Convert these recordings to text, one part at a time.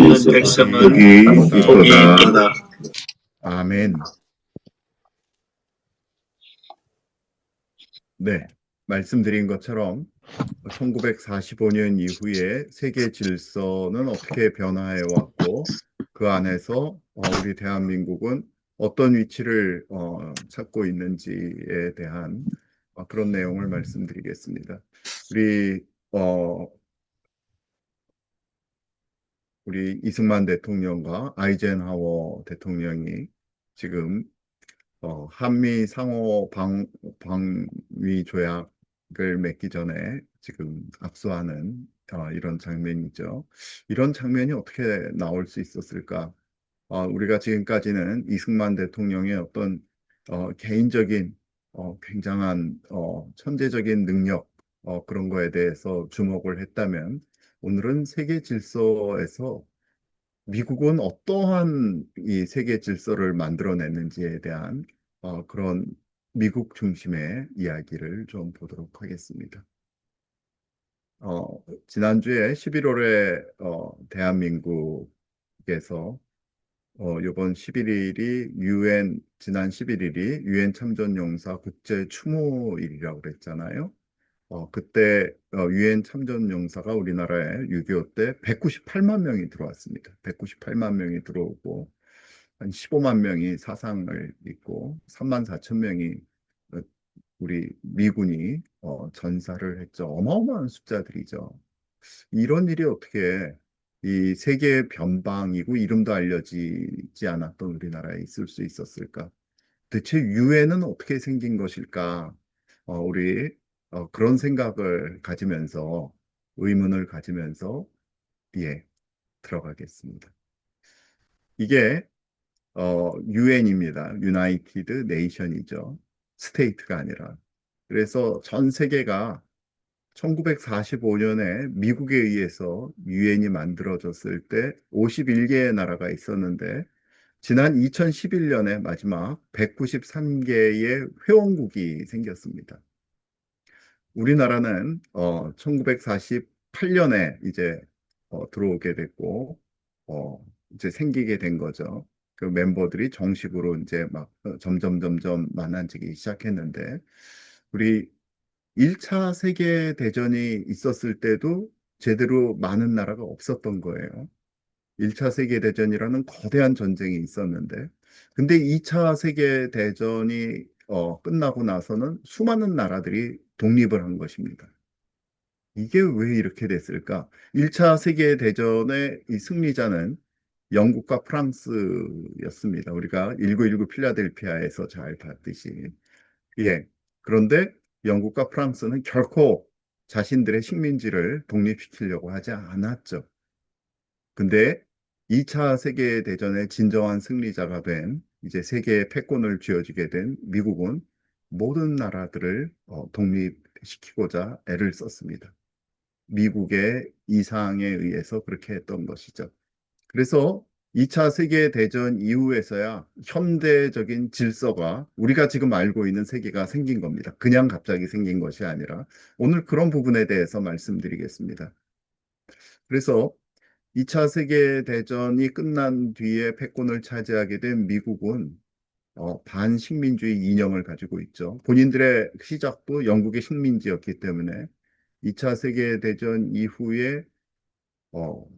믿는 백성은 복이 있도다. 아멘. 네, 말씀드린 것처럼 1945년 이후에 세계 질서는 어떻게 변화해 왔고 그 안에서 우리 대한민국은 어떤 위치를 찾고 있는지에 대한 그런 내용을 말씀드리겠습니다. 우리 어, 우리 이승만 대통령과 아이젠하워 대통령이 지금 한미 상호 방위 조약을 맺기 전에 지금 악수하는 이런 장면이죠. 이런 장면이 어떻게 나올 수 있었을까? 우리가 지금까지는 이승만 대통령의 어떤 개인적인 굉장한 천재적인 능력 그런 거에 대해서 주목을 했다면 오늘은 세계 질서에서 미국은 어떠한 이 세계 질서를 만들어냈는지에 대한 그런 미국 중심의 이야기를 좀 보도록 하겠습니다. 지난주에 11월에 대한민국에서 이번 11일이 지난 11일이 유엔 참전용사 국제 추모일이라고 그랬잖아요. 그때 유엔 참전용사가 우리나라에 6.25 때 198만 명이 들어왔습니다. 198만 명이 들어오고 한 15만 명이 사상을 입고 3만 4천 명이 우리 미군이 전사를 했죠. 어마어마한 숫자들이죠. 이런 일이 어떻게 이 세계 변방이고 이름도 알려지지 않았던 우리나라에 있을 수 있었을까? 대체 유엔은 어떻게 생긴 것일까? 우리 그런 생각을 가지면서 의문을 가지면서 예, 들어가겠습니다. 이게 유엔입니다. 유나이티드 네이션이죠. 스테이트가 아니라. 그래서 전 세계가 1945년에 미국에 의해서 유엔이 만들어졌을 때 51개의 나라가 있었는데 지난 2011년에 마지막 193개의 회원국이 생겼습니다. 우리나라는 1948년에 이제 들어오게 됐고 이제 생기게 된 거죠. 그 멤버들이 정식으로 이제 막 점점 많아지기 시작했는데 우리 1차 세계 대전이 있었을 때도 제대로 많은 나라가 없었던 거예요. 1차 세계 대전이라는 거대한 전쟁이 있었는데 근데 2차 세계 대전이 끝나고 나서는 수많은 나라들이 독립을 한 것입니다. 이게 왜 이렇게 됐을까? 1차 세계 대전의 이 승리자는 영국과 프랑스였습니다. 우리가 1919 필라델피아에서 잘 봤듯이. 예. 그런데 영국과 프랑스는 결코 자신들의 식민지를 독립시키려고 하지 않았죠. 근데 2차 세계대전의 진정한 승리자가 된 이제 세계의 패권을 쥐어쥐게 된 미국은 모든 나라들을 독립시키고자 애를 썼습니다. 미국의 이상에 의해서 그렇게 했던 것이죠. 그래서 2차 세계대전 이후에서야 현대적인 질서가 우리가 지금 알고 있는 세계가 생긴 겁니다. 그냥 갑자기 생긴 것이 아니라 오늘 그런 부분에 대해서 말씀드리겠습니다. 그래서 2차 세계대전이 끝난 뒤에 패권을 차지하게 된 미국은 반식민주의 이념을 가지고 있죠. 본인들의 시작도 영국의 식민지였기 때문에 2차 세계대전 이후에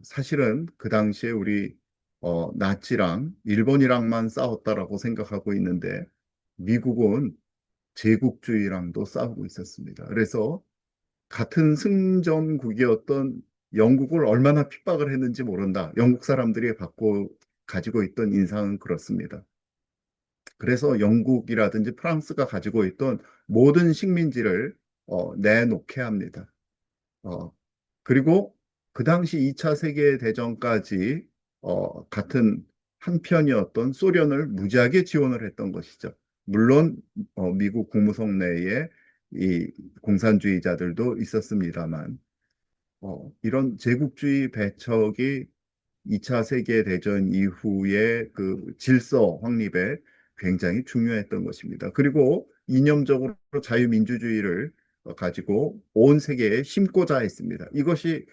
사실은 그 당시에 우리 나치랑 일본이랑만 싸웠다라고 생각하고 있는데 미국은 제국주의랑도 싸우고 있었습니다. 그래서 같은 승전국이었던 영국을 얼마나 핍박을 했는지 모른다. 영국 사람들이 가지고 있던 인상은 그렇습니다. 그래서 영국이라든지 프랑스가 가지고 있던 모든 식민지를 내놓게 합니다. 어, 그리고 그 당시 2차 세계대전까지 같은 한편이었던 소련을 무지하게 지원을 했던 것이죠. 물론 미국 국무성 내에 이 공산주의자들도 있었습니다만 이런 제국주의 배척이 2차 세계대전 이후의 그 질서 확립에 굉장히 중요했던 것입니다. 그리고 이념적으로 자유민주주의를 가지고 온 세계에 심고자 했습니다. 이것이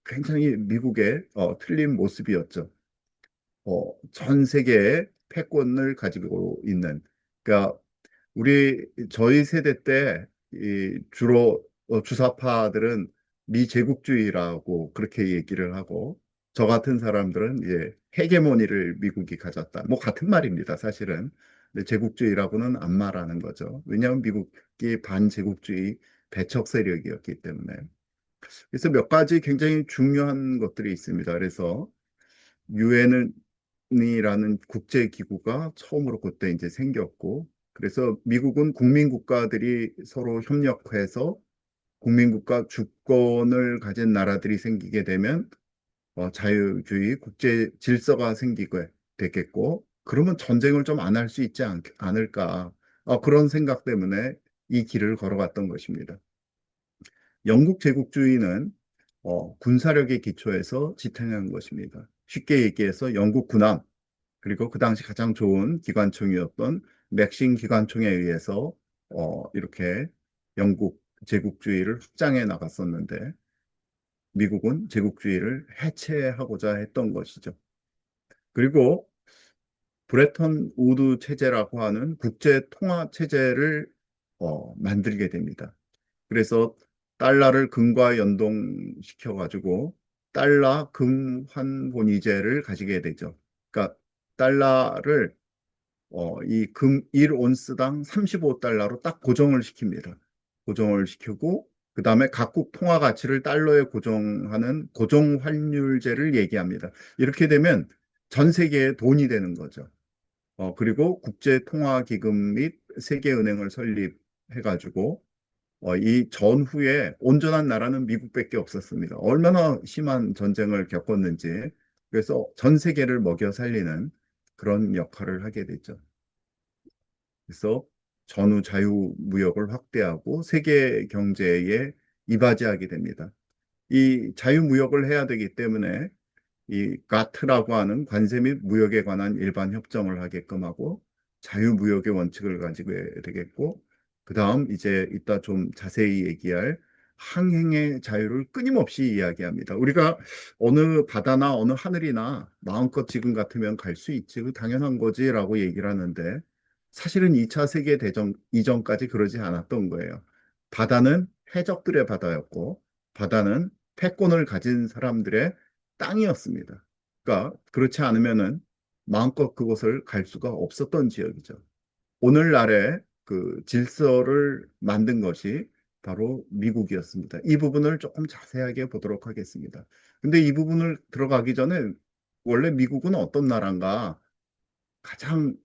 굉장히 미국의 틀린 모습이었죠. 전 세계의 패권을 가지고 있는, 그러니까 저희 세대 때 주로 주사파들은 미제국주의라고 그렇게 얘기를 하고, 저 같은 사람들은 헤게모니를 미국이 가졌다. 뭐 같은 말입니다, 사실은. 근데 제국주의라고는 안 말하는 거죠. 왜냐하면 미국이 반제국주의 배척 세력이었기 때문에. 그래서 몇 가지 굉장히 중요한 것들이 있습니다. 그래서 유엔이라는 국제기구가 처음으로 그때 이제 생겼고, 그래서 미국은 국민국가들이 서로 협력해서 국민국가 주권을 가진 나라들이 생기게 되면 자유주의 국제 질서가 생기게 되겠고, 그러면 전쟁을 좀 안 할 수 있지 않을까. 그런 생각 때문에 이 길을 걸어갔던 것입니다. 영국 제국주의는 군사력의 기초에서 지탱한 것입니다. 쉽게 얘기해서 영국 군함, 그리고 그 당시 가장 좋은 기관총이었던 맥신 기관총에 의해서 이렇게 영국 제국주의를 확장해 나갔었는데, 미국은 제국주의를 해체하고자 했던 것이죠. 그리고 브레턴 우드 체제라고 하는 국제 통화 체제를 만들게 됩니다. 그래서 달러를 금과 연동시켜 가지고 달러 금환 본위제를 가지게 되죠. 그러니까 달러를 이 금 1온스당 35달러로 딱 고정을 시킵니다. 고정을 시키고 그다음에 각국 통화 가치를 달러에 고정하는 고정 환율제를 얘기합니다. 이렇게 되면 전 세계에 돈이 되는 거죠. 그리고 국제 통화 기금 및 세계은행을 설립해 가지고 이 전후에 온전한 나라는 미국밖에 없었습니다. 얼마나 심한 전쟁을 겪었는지. 그래서 전 세계를 먹여 살리는 그런 역할을 하게 됐죠. 그래서 전후 자유무역을 확대하고 세계 경제에 이바지하게 됩니다. 이 자유무역을 해야 되기 때문에 이 가트라고 하는 관세 및 무역에 관한 일반 협정을 하게끔 하고 자유무역의 원칙을 가지고 해야 되겠고, 그 다음 이제 이따 좀 자세히 얘기할 항행의 자유를 끊임없이 이야기합니다. 우리가 어느 바다나 어느 하늘이나 마음껏 지금 같으면 갈 수 있지, 그 당연한 거지라고 얘기를 하는데, 사실은 2차 세계대전 이전까지 그러지 않았던 거예요. 바다는 해적들의 바다였고, 바다는 패권을 가진 사람들의 땅이었습니다. 그러니까 그렇지 않으면은 마음껏 그곳을 갈 수가 없었던 지역이죠. 오늘날의 그 질서를 만든 것이 바로 미국이었습니다. 이 부분을 조금 자세하게 보도록 하겠습니다. 근데 이 부분을 들어가기 전에 원래 미국은 어떤 나라인가, 가장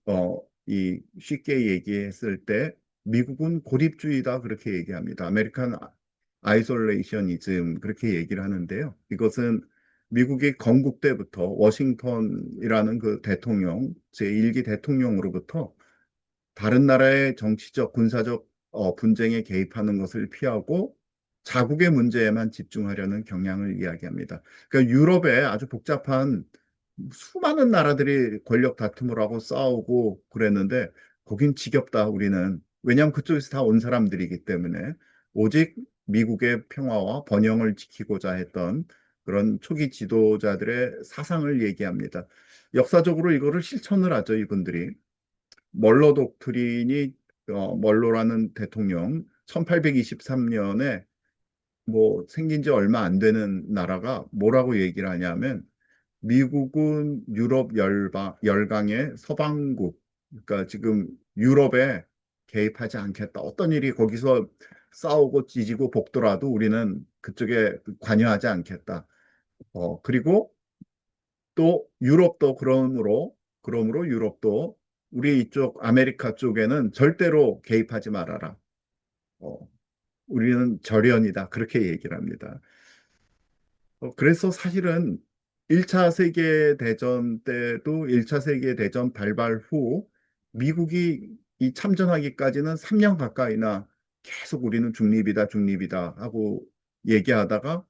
이 쉽게 얘기했을 때 미국은 고립주의다 그렇게 얘기합니다. 아메리칸 아이솔레이셔니즘 그렇게 얘기를 하는데요. 이것은 미국이 건국 때부터 워싱턴이라는 그 대통령, 제1기 대통령으로부터 다른 나라의 정치적, 군사적 분쟁에 개입하는 것을 피하고 자국의 문제에만 집중하려는 경향을 이야기합니다. 그러니까 유럽에 아주 복잡한 수많은 나라들이 권력 다툼을 하고 싸우고 그랬는데 거긴 지겹다 우리는. 왜냐하면 그쪽에서 다 온 사람들이기 때문에 오직 미국의 평화와 번영을 지키고자 했던 그런 초기 지도자들의 사상을 얘기합니다. 역사적으로 이거를 실천을 하죠, 이분들이. 멀로 독트린이 멀로라는 대통령 1823년에 뭐 생긴 지 얼마 안 되는 나라가 뭐라고 얘기를 하냐면, 미국은 유럽 열강의 서방국, 그러니까 지금 유럽에 개입하지 않겠다. 어떤 일이 거기서 싸우고 찢이고 볶더라도 우리는 그쪽에 관여하지 않겠다. 그리고 또 유럽도 그러므로 유럽도 우리 이쪽 아메리카 쪽에는 절대로 개입하지 말아라. 어, 우리는 절연이다. 그렇게 얘기를 합니다. 그래서 사실은 1차 세계대전 때도 1차 세계대전 발발 후 미국이 이 참전하기까지는 3년 가까이나 계속 우리는 중립이다, 중립이다 하고 얘기하다가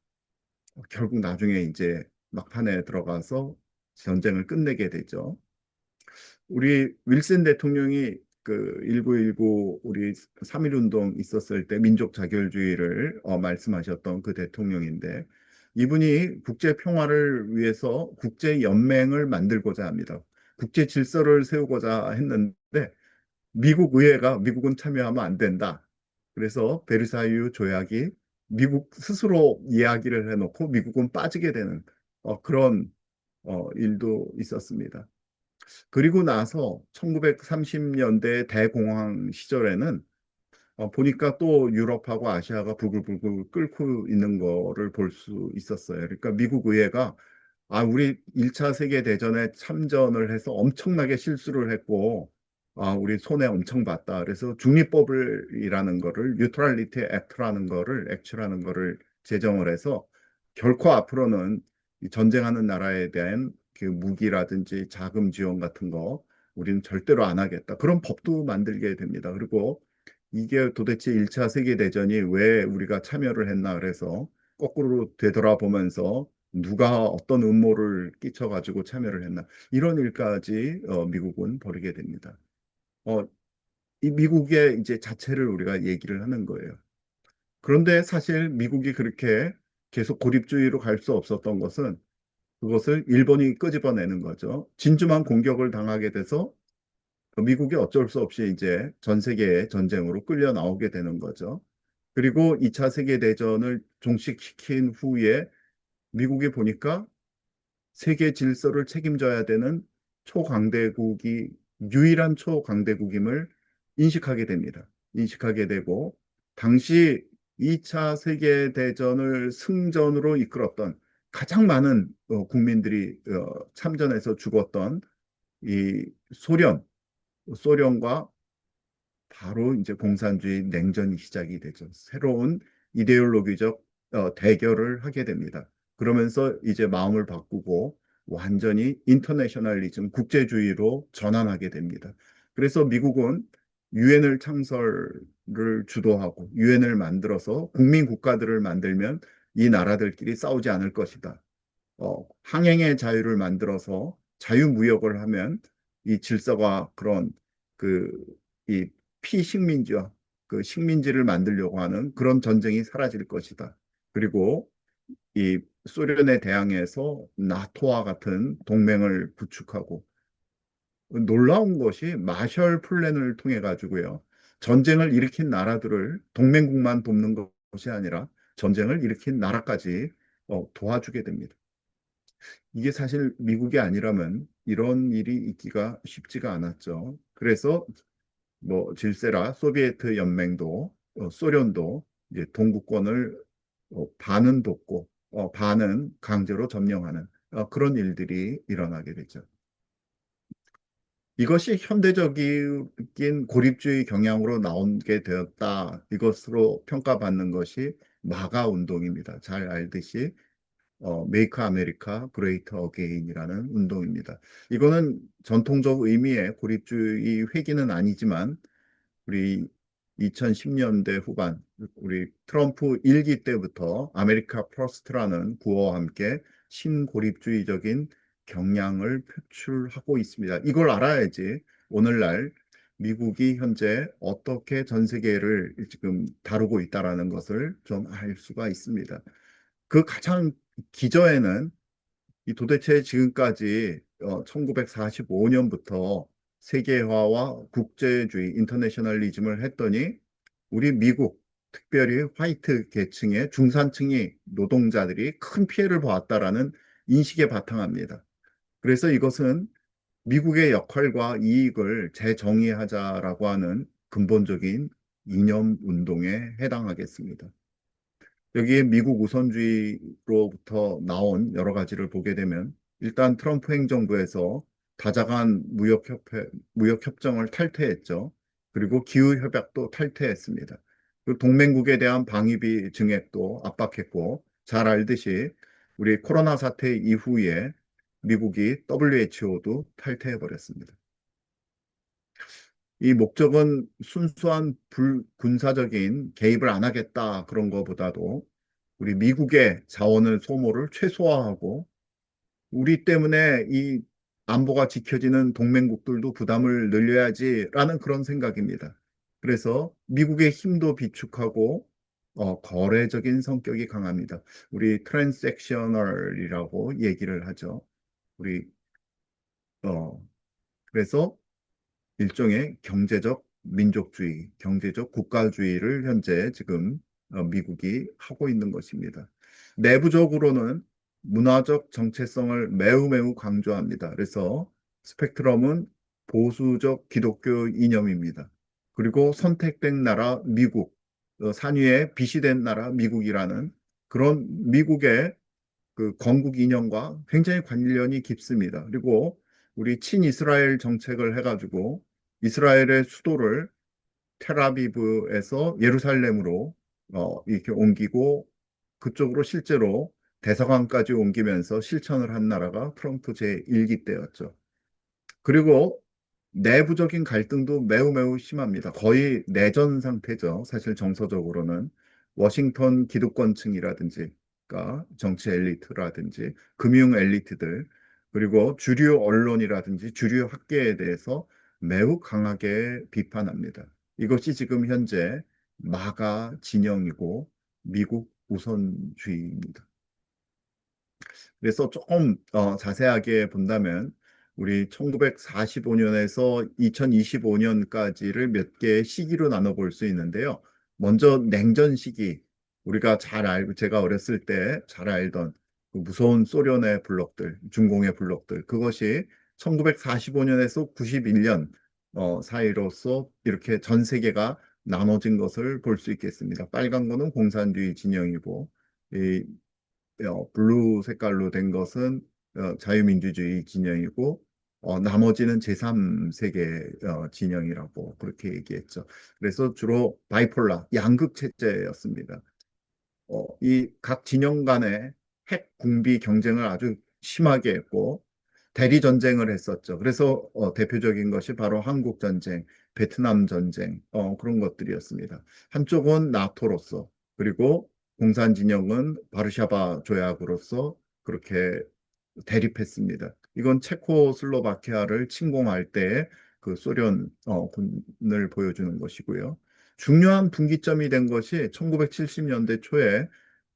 결국 나중에 이제 막판에 들어가서 전쟁을 끝내게 되죠. 우리 윌슨 대통령이 그 1919 우리 3.1 운동 있었을 때 민족 자결주의를 말씀하셨던 그 대통령인데, 이분이 국제 평화를 위해서 국제 연맹을 만들고자 합니다. 국제 질서를 세우고자 했는데 미국 의회가 미국은 참여하면 안 된다. 그래서 베르사유 조약이 미국 스스로 이야기를 해놓고 미국은 빠지게 되는 그런 일도 있었습니다. 그리고 나서 1930년대 대공황 시절에는 보니까 또 유럽하고 아시아가 부글부글 끓고 있는 거를 볼 수 있었어요. 그러니까 미국 의회가 우리 1차 세계대전에 참전을 해서 엄청나게 실수를 했고, 우리 손해 엄청 봤다. 그래서 중립법이라는 거를, 뉴트럴리티 액트라는 거를, 액트라는 거를 제정을 해서 결코 앞으로는 이 전쟁하는 나라에 대한 그 무기라든지 자금 지원 같은 거 우리는 절대로 안 하겠다. 그런 법도 만들게 됩니다. 그리고 이게 도대체 1차 세계대전이 왜 우리가 참여를 했나 그래서 거꾸로 되돌아보면서 누가 어떤 음모를 끼쳐가지고 참여를 했나 이런 일까지 미국은 벌이게 됩니다. 어, 이 미국의 이제 자체를 우리가 얘기를 하는 거예요. 그런데 사실 미국이 그렇게 계속 고립주의로 갈 수 없었던 것은 그것을 일본이 끄집어내는 거죠. 진주만 공격을 당하게 돼서 미국이 어쩔 수 없이 이제 전 세계의 전쟁으로 끌려 나오게 되는 거죠. 그리고 2차 세계대전을 종식시킨 후에 미국이 보니까 세계 질서를 책임져야 되는 초강대국이 유일한 초강대국임을 인식하게 됩니다. 인식하게 되고 당시 2차 세계대전을 승전으로 이끌었던 가장 많은 국민들이 참전해서 죽었던 이 소련과 바로 이제 공산주의 냉전이 시작이 되죠. 새로운 이데올로기적 대결을 하게 됩니다. 그러면서 이제 마음을 바꾸고 완전히 인터내셔널리즘, 국제주의로 전환하게 됩니다. 그래서 미국은 유엔을 창설을 주도하고 유엔을 만들어서 국민 국가들을 만들면 이 나라들끼리 싸우지 않을 것이다. 항행의 자유를 만들어서 자유무역을 하면 이 질서가 그런 그, 이 피식민지와 그 식민지를 만들려고 하는 그런 전쟁이 사라질 것이다. 그리고 이 소련에 대항해서 나토와 같은 동맹을 구축하고 놀라운 것이 마셜 플랜을 통해 가지고요. 전쟁을 일으킨 나라들을 동맹국만 돕는 것이 아니라 전쟁을 일으킨 나라까지 도와주게 됩니다. 이게 사실 미국이 아니라면 이런 일이 있기가 쉽지가 않았죠. 그래서 뭐 질세라 소비에트 연맹도 소련도 이제 동구권을 반은 돕고 반은 강제로 점령하는 그런 일들이 일어나게 되죠. 이것이 현대적인 고립주의 경향으로 나오게 되었다. 이것으로 평가받는 것이 마가 운동입니다. 잘 알듯이 메이크 아메리카 그레이트 어게인이라는 운동입니다. 이거는 전통적 의미의 고립주의 회기는 아니지만 우리 2010년대 후반 우리 트럼프 일기 때부터 아메리카 퍼스트라는 구호와 함께 신고립주의적인 경향을 표출하고 있습니다. 이걸 알아야지 오늘날 미국이 현재 어떻게 전 세계를 지금 다루고 있다라는 것을 좀 알 수가 있습니다. 그 가장 기저에는 이 도대체 지금까지 1945년부터 세계화와 국제주의, 인터내셔널리즘을 했더니 우리 미국, 특별히 화이트 계층의 중산층이 노동자들이 큰 피해를 보았다라는 인식에 바탕합니다. 그래서 이것은 미국의 역할과 이익을 재정의하자라고 하는 근본적인 이념 운동에 해당하겠습니다. 여기에 미국 우선주의로부터 나온 여러 가지를 보게 되면 일단 트럼프 행정부에서 다자간 무역협정을 탈퇴했죠. 그리고 기후협약도 탈퇴했습니다. 그 동맹국에 대한 방위비 증액도 압박했고 잘 알듯이 우리 코로나 사태 이후에 미국이 WHO도 탈퇴해버렸습니다. 이 목적은 순수한 불군사적인 개입을 안 하겠다 그런 거보다도 우리 미국의 자원을 소모를 최소화하고 우리 때문에 이 안보가 지켜지는 동맹국들도 부담을 늘려야지라는 그런 생각입니다. 그래서 미국의 힘도 비축하고 거래적인 성격이 강합니다. 우리 트랜잭셔널이라고 얘기를 하죠. 우리 어, 그래서 일종의 경제적 민족주의, 경제적 국가주의를 현재 지금 미국이 하고 있는 것입니다. 내부적으로는 문화적 정체성을 매우 매우 강조합니다. 그래서 스펙트럼은 보수적 기독교 이념입니다. 그리고 선택된 나라 미국, 산 위에 빛이 된 나라 미국이라는 그런 미국의 그 건국 이념과 굉장히 관련이 깊습니다. 그리고 우리 친이스라엘 정책을 해가지고 이스라엘의 수도를 텔아비브에서 예루살렘으로 이렇게 옮기고 그쪽으로 실제로 대사관까지 옮기면서 실천을 한 나라가 트럼프 제1기 때였죠. 그리고 내부적인 갈등도 매우 매우 심합니다. 거의 내전 상태죠. 사실 정서적으로는 워싱턴 기득권층이라든지, 그러니까 정치 엘리트라든지 금융 엘리트들, 그리고 주류 언론이라든지 주류 학계에 대해서 매우 강하게 비판합니다. 이것이 지금 현재 마가 진영이고 미국 우선주의입니다. 그래서 조금 자세하게 본다면 우리 1945년에서 2025년까지를 몇 개의 시기로 나눠볼 수 있는데요. 먼저 냉전 시기, 우리가 잘 알고 제가 어렸을 때 잘 알던 그 무서운 소련의 블록들, 중공의 블록들, 그것이 1945년에서 91년 사이로서 이렇게 전 세계가 나눠진 것을 볼 수 있겠습니다. 빨간 거는 공산주의 진영이고 이 블루 색깔로 된 것은 자유민주주의 진영이고 나머지는 제3세계 진영이라고 그렇게 얘기했죠. 그래서 주로 바이폴라, 양극 체제였습니다. 이 각 진영 간의 핵 군비 경쟁을 아주 심하게 했고 대리 전쟁을 했었죠. 그래서 대표적인 것이 바로 한국 전쟁, 베트남 전쟁 그런 것들이었습니다. 한쪽은 나토로서 그리고 공산 진영은 바르샤바 조약으로서 그렇게 대립했습니다. 이건 체코슬로바키아를 침공할 때 그 소련 군을 보여주는 것이고요. 중요한 분기점이 된 것이 1970년대 초에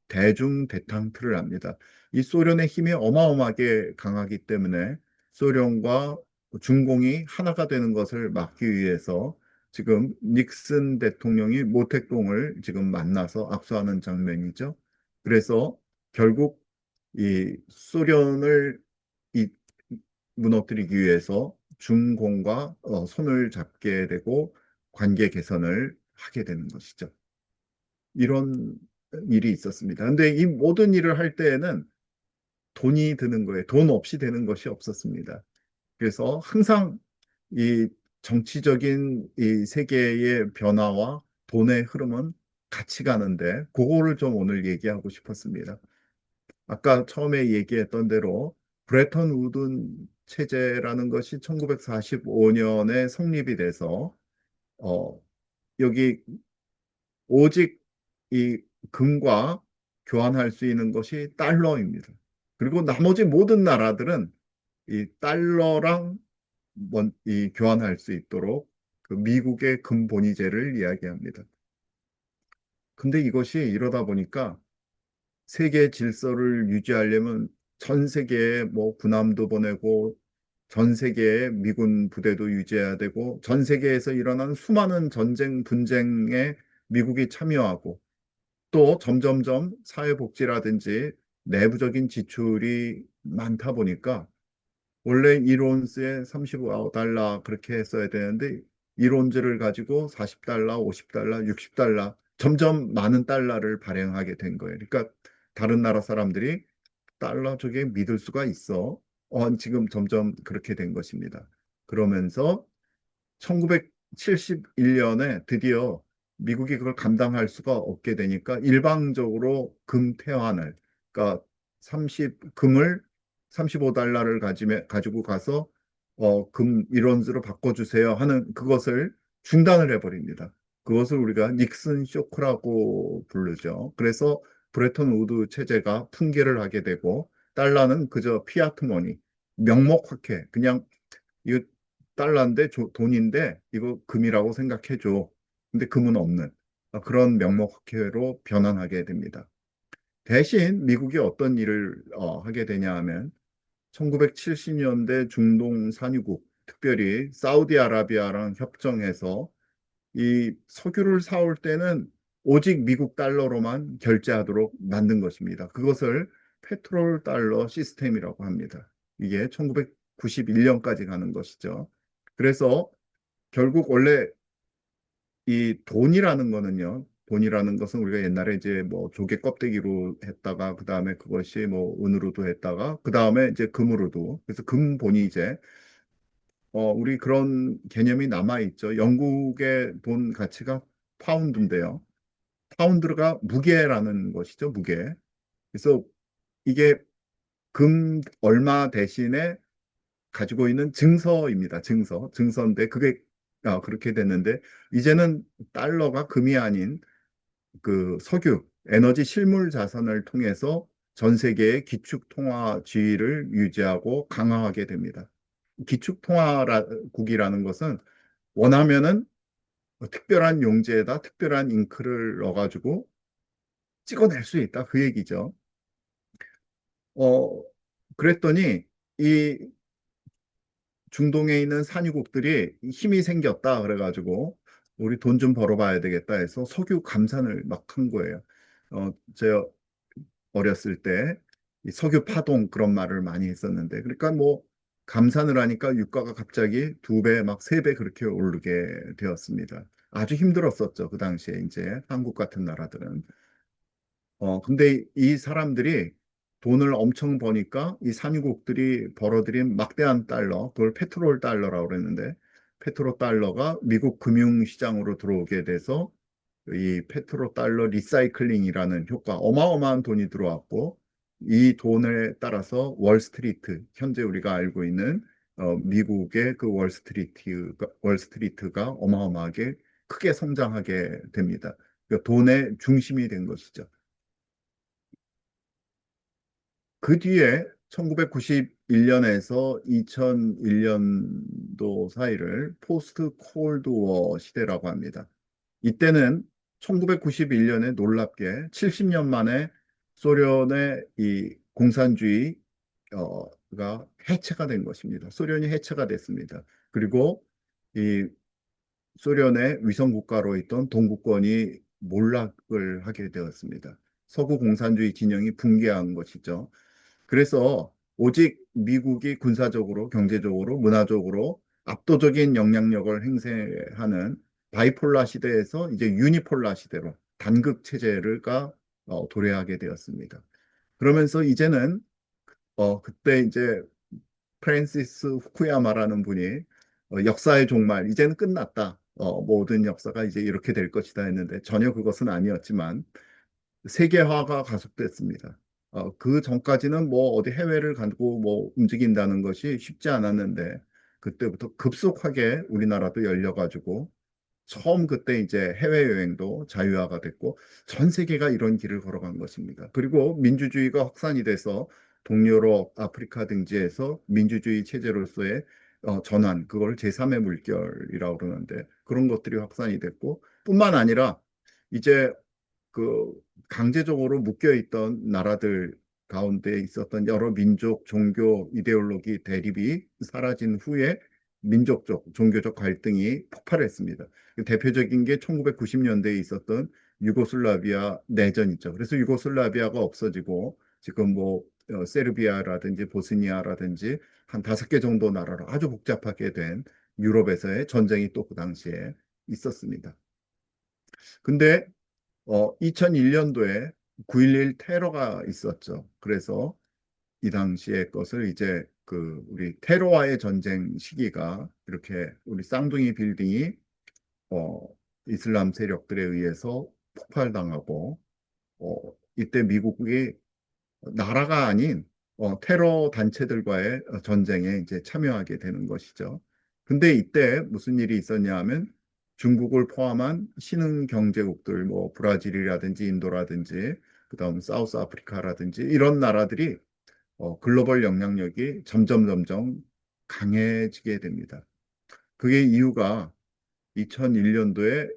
대중 대탕트를 합니다. 이 소련의 힘이 어마어마하게 강하기 때문에 소련과 중공이 하나가 되는 것을 막기 위해서 지금 닉슨 대통령이 모택동을 지금 만나서 악수하는 장면이죠. 그래서 결국 이 소련을 이 무너뜨리기 위해서 중공과 손을 잡게 되고 관계 개선을 하게 되는 것이죠. 이런 일이 있었습니다. 근데 이 모든 일을 할 때에는 돈이 드는 거예요. 돈 없이 되는 것이 없었습니다. 그래서 항상 이 정치적인 이 세계의 변화와 돈의 흐름은 같이 가는데 그거를 좀 오늘 얘기하고 싶었습니다. 아까 처음에 얘기했던 대로 브레턴 우드 체제라는 것이 1945년에 성립이 돼서 어, 여기 오직 이 금과 교환할 수 있는 것이 달러입니다. 그리고 나머지 모든 나라들은 이 달러랑 이 교환할 수 있도록 그 미국의 금본위제를 이야기합니다. 근데 이것이 이러다 보니까 세계 질서를 유지하려면 전 세계에 뭐 군함도 보내고 전 세계에 미군 부대도 유지해야 되고 전 세계에서 일어나는 수많은 전쟁 분쟁에 미국이 참여하고 또 점점점 사회복지라든지 내부적인 지출이 많다 보니까 원래 1온스에 35달러 그렇게 했어야 되는데 1온즈를 가지고 40달러, 50달러, 60달러 점점 많은 달러를 발행하게 된 거예요. 그러니까 다른 나라 사람들이 달러 저게 믿을 수가 있어. 지금 점점 그렇게 된 것입니다. 그러면서 1971년에 드디어 미국이 그걸 감당할 수가 없게 되니까 일방적으로 금 퇴환을, 그러니까 금을 35달러를 가지고 가서 금 1원으로 바꿔주세요 하는 그것을 중단을 해버립니다. 그것을 우리가 닉슨 쇼크라고 부르죠. 그래서 브레턴 우드 체제가 붕괴를 하게 되고 달러는 그저 피아트 머니, 명목화폐, 그냥 이거 달러인데 돈인데 이거 금이라고 생각해줘. 근데 금은 없는. 그런 명목학회로 변환하게 됩니다. 대신 미국이 어떤 일을 하게 되냐 하면 1970년대 중동 산유국, 특별히 사우디아라비아랑 협정해서 이 석유를 사올 때는 오직 미국 달러로만 결제하도록 만든 것입니다. 그것을 페트롤 달러 시스템이라고 합니다. 이게 1991년까지 가는 것이죠. 그래서 결국 원래 이 돈이라는 거는요. 돈이라는 것은 우리가 옛날에 이제 뭐 조개 껍데기로 했다가 그 다음에 그것이 뭐 은으로도 했다가 그 다음에 이제 금으로도 그래서 금본이 이제 우리 그런 개념이 남아 있죠. 영국의 돈 가치가 파운드인데요. 파운드가 무게라는 것이죠. 무게. 그래서 이게 금 얼마 대신에 가지고 있는 증서입니다. 증서인데 그게 그렇게 됐는데 이제는 달러가 금이 아닌 그 석유, 에너지 실물 자산을 통해서 전 세계의 기축 통화 지위를 유지하고 강화하게 됩니다. 기축 통화국이라는 것은 원하면은 특별한 용지에다 특별한 잉크를 넣어가지고 찍어낼 수 있다. 그 얘기죠. 어, 그랬더니 이 중동에 있는 산유국들이 힘이 생겼다. 그래가지고 우리 돈 좀 벌어봐야 되겠다 해서 석유 감산을 막 한 거예요. 제가 어렸을 때 이 석유 파동 그런 말을 많이 했었는데 그러니까 뭐 감산을 하니까 유가가 갑자기 두 배, 막 세 배 그렇게 오르게 되었습니다. 아주 힘들었었죠. 그 당시에 이제 한국 같은 나라들은. 근데 이 사람들이 돈을 엄청 버니까 이 산유국들이 벌어들인 막대한 달러, 그걸 페트롤 달러라고 그랬는데, 페트롤 달러가 미국 금융시장으로 들어오게 돼서 이 페트롤 달러 리사이클링이라는 효과, 어마어마한 돈이 들어왔고, 이 돈에 따라서 월스트리트, 현재 우리가 알고 있는 미국의 그 월스트리트가 어마어마하게 크게 성장하게 됩니다. 그러니까 돈의 중심이 된 것이죠. 그 뒤에 1991년에서 2001년도 사이를 포스트 콜드워 시대라고 합니다. 이때는 1991년에 놀랍게 70년 만에 소련의 이 공산주의가 해체가 된 것입니다. 소련이 해체가 됐습니다. 그리고 이 소련의 위성 국가로 있던 동구권이 몰락을 하게 되었습니다. 서구 공산주의 진영이 붕괴한 것이죠. 그래서 오직 미국이 군사적으로, 경제적으로, 문화적으로 압도적인 영향력을 행사하는 바이폴라 시대에서 이제 유니폴라 시대로 단극 체제가 도래하게 되었습니다. 그러면서 이제는 그때 이제 프랜시스 후쿠야마라는 분이 역사의 종말, 이제는 끝났다. 모든 역사가 이제 이렇게 될 것이다 했는데 전혀 그것은 아니었지만 세계화가 가속됐습니다. 그 전까지는 뭐 어디 해외를 가고 뭐 움직인다는 것이 쉽지 않았는데 그때부터 급속하게 우리나라도 열려가지고 처음 그때 이제 해외여행도 자유화가 됐고 전 세계가 이런 길을 걸어간 것입니다. 그리고 민주주의가 확산이 돼서 동유럽, 아프리카 등지에서 민주주의 체제로서의 전환, 그걸 제3의 물결이라고 그러는데 그런 것들이 확산이 됐고 뿐만 아니라 이제 그 강제적으로 묶여 있던 나라들 가운데 있었던 여러 민족, 종교, 이데올로기 대립이 사라진 후에 민족적, 종교적 갈등이 폭발했습니다. 그 대표적인 게 1990년대에 있었던 유고슬라비아 내전이죠. 그래서 유고슬라비아가 없어지고 지금 뭐 세르비아라든지 보스니아라든지 한 다섯 개 정도 나라로 아주 복잡하게 된 유럽에서의 전쟁이 또 그 당시에 있었습니다. 근데 2001년도에 9.11 테러가 있었죠. 그래서 이 당시의 것을 이제 그 우리 테러와의 전쟁 시기가 이렇게 우리 쌍둥이 빌딩이 어, 이슬람 세력들에 의해서 폭발당하고 이때 미국이 나라가 아닌 테러 단체들과의 전쟁에 이제 참여하게 되는 것이죠. 근데 이때 무슨 일이 있었냐 하면 중국을 포함한 신흥 경제국들, 뭐 브라질이라든지 인도라든지 그다음 사우스 아프리카라든지 이런 나라들이 글로벌 영향력이 점점 강해지게 됩니다. 그게 이유가 2001년도에